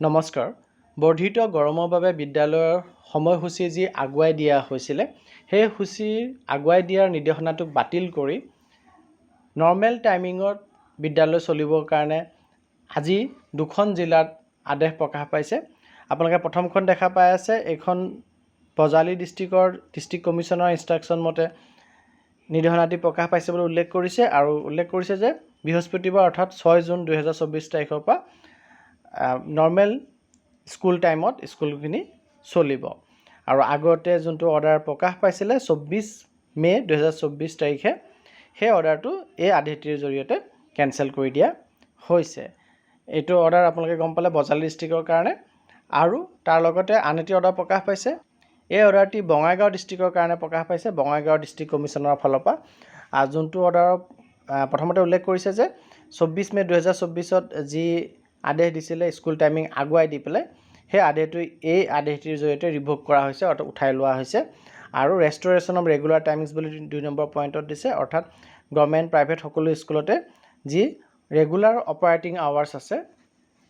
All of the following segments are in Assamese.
নমস্কাৰ। বৰ্ধিত গৰমৰ বাবে বিদ্যালয়ৰ সময়সূচী যি আগুৱাই দিয়া হৈছিলে, সেই সূচীৰ আগুৱাই দিয়াৰ নিৰ্দেশনাটোক বাতিল কৰি নৰ্মেল টাইমিঙত বিদ্যালয় চলিবৰ কাৰণে আজি দুখন জিলাত আদেশ প্ৰকাশ পাইছে। আপোনালোকে প্ৰথমখন দেখা পাই আছে, এইখন বজালী ডিষ্ট্ৰিক্টৰ ডিষ্ট্ৰিক্ট কমিশ্যনৰ ইনষ্ট্ৰাকশ্যন মতে নিৰ্দেশনাটি প্ৰকাশ পাইছে বুলি উল্লেখ কৰিছে আৰু উল্লেখ কৰিছে যে বৃহস্পতিবাৰ অৰ্থাৎ 6 জুন 2024 তাৰিখৰ পৰা নৰ্মেল স্কুল টাইমত স্কুলখিনি চলিব। আৰু আগতে যোনটো অৰ্ডাৰ প্ৰকাশ পাইছিলে 24 মে 2024 তাৰিখে, সেই অৰ্ডাৰটো এই আদেশটিৰ জৰিয়তে কেঞ্চেল কৰি দিয়া হৈছে। এইটো অৰ্ডাৰ আপোনালোকে গম পালে বজালী ডিষ্ট্ৰিক্টৰ কাৰণে। আৰু তাৰ লগতে আন এটি অৰ্ডাৰ প্ৰকাশ পাইছে। এই অৰ্ডাৰটি বঙাইগাঁও ডিষ্ট্ৰিক্টৰ কাৰণে প্ৰকাশ পাইছে, বঙাইগাঁও ডিষ্ট্ৰিক্ট কমিশ্যনৰ ফালৰ পৰা। যোনটো অৰ্ডাৰৰ প্ৰথমতে উল্লেখ কৰিছে যে 24 মে 2024ত যি আদেশ দিছিলে স্কুল টাইমিং আগুৱাই দি পেলাই, সেই আদেশটো এই আদেশটিৰ জৰিয়তে ৰিভোক কৰা হৈছে, অৰ্থাৎ উঠাই লোৱা হৈছে। আৰু ৰেষ্টৰেশ্যন অফ ৰেগুলাৰ টাইমিংছ বুলি 2 নম্বৰ পইণ্টত দিছে, অৰ্থাৎ গভৰ্ণমেণ্ট প্ৰাইভেট সকলো স্কুলতে যি ৰেগুলাৰ অপাৰেটিং আৱাৰ্ছ আছে,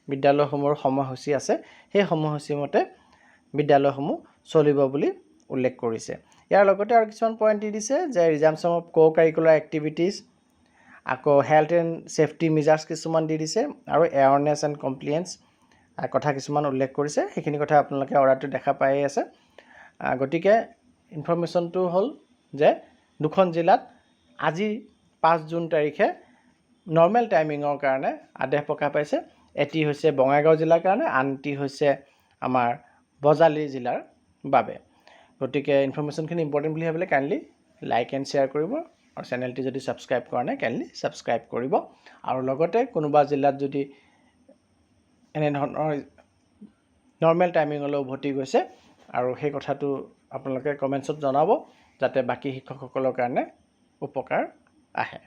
বিদ্যালয়সমূহৰ সময়সূচী আছে, সেই সময়সূচী মতে বিদ্যালয়সমূহ চলিব বুলি উল্লেখ কৰিছে। ইয়াৰ লগতে আৰু কিছুমান পইণ্ট দি দিছে যে ৰিজামশ্যন অফ কো কাৰিকুলাৰ এক্টিভিটিজ, আকৌ হেল্থ এণ্ড ছেফটি মেজাৰ্ছ কিছুমান দি দিছে, আৰু এৱাৰনেছ এণ্ড কমপ্লিয়েঞ্চ কথা কিছুমান উল্লেখ কৰিছে। সেইখিনি কথা আপোনালোকে অৰ্ডাৰটো দেখা পায়েই আছে। গতিকে ইনফৰ্মেশ্যনটো হ'ল যে দুখন জিলাত আজি 5 জুন তাৰিখে নৰ্মেল টাইমিঙৰ কাৰণে আদেশ প্ৰকাশ পাইছে। এটি হৈছে বঙাইগাঁও জিলাৰ কাৰণে, আনটি হৈছে আমাৰ বজালী জিলাৰ বাবে। গতিকে ইনফৰ্মেশ্যনখিনি ইম্পৰ্টেণ্ট বুলি ভাবিলে কাইণ্ডলি লাইক এণ্ড শ্বেয়াৰ কৰিব, আৰু চেনেলটি যদি ছাবস্ক্ৰাইব কৰা নাই কাইণ্ডলি ছাবস্ক্ৰাইব কৰিব। আৰু লগতে কোনোবা জিলাত যদি এনেধৰণৰ নৰ্মেল টাইমিঙলৈ উভতি গৈছে আৰু সেই কথাটো আপোনালোকে কমেণ্টছত জনাব, যাতে বাকী শিক্ষকসকলৰ কাৰণে উপকাৰ আহে।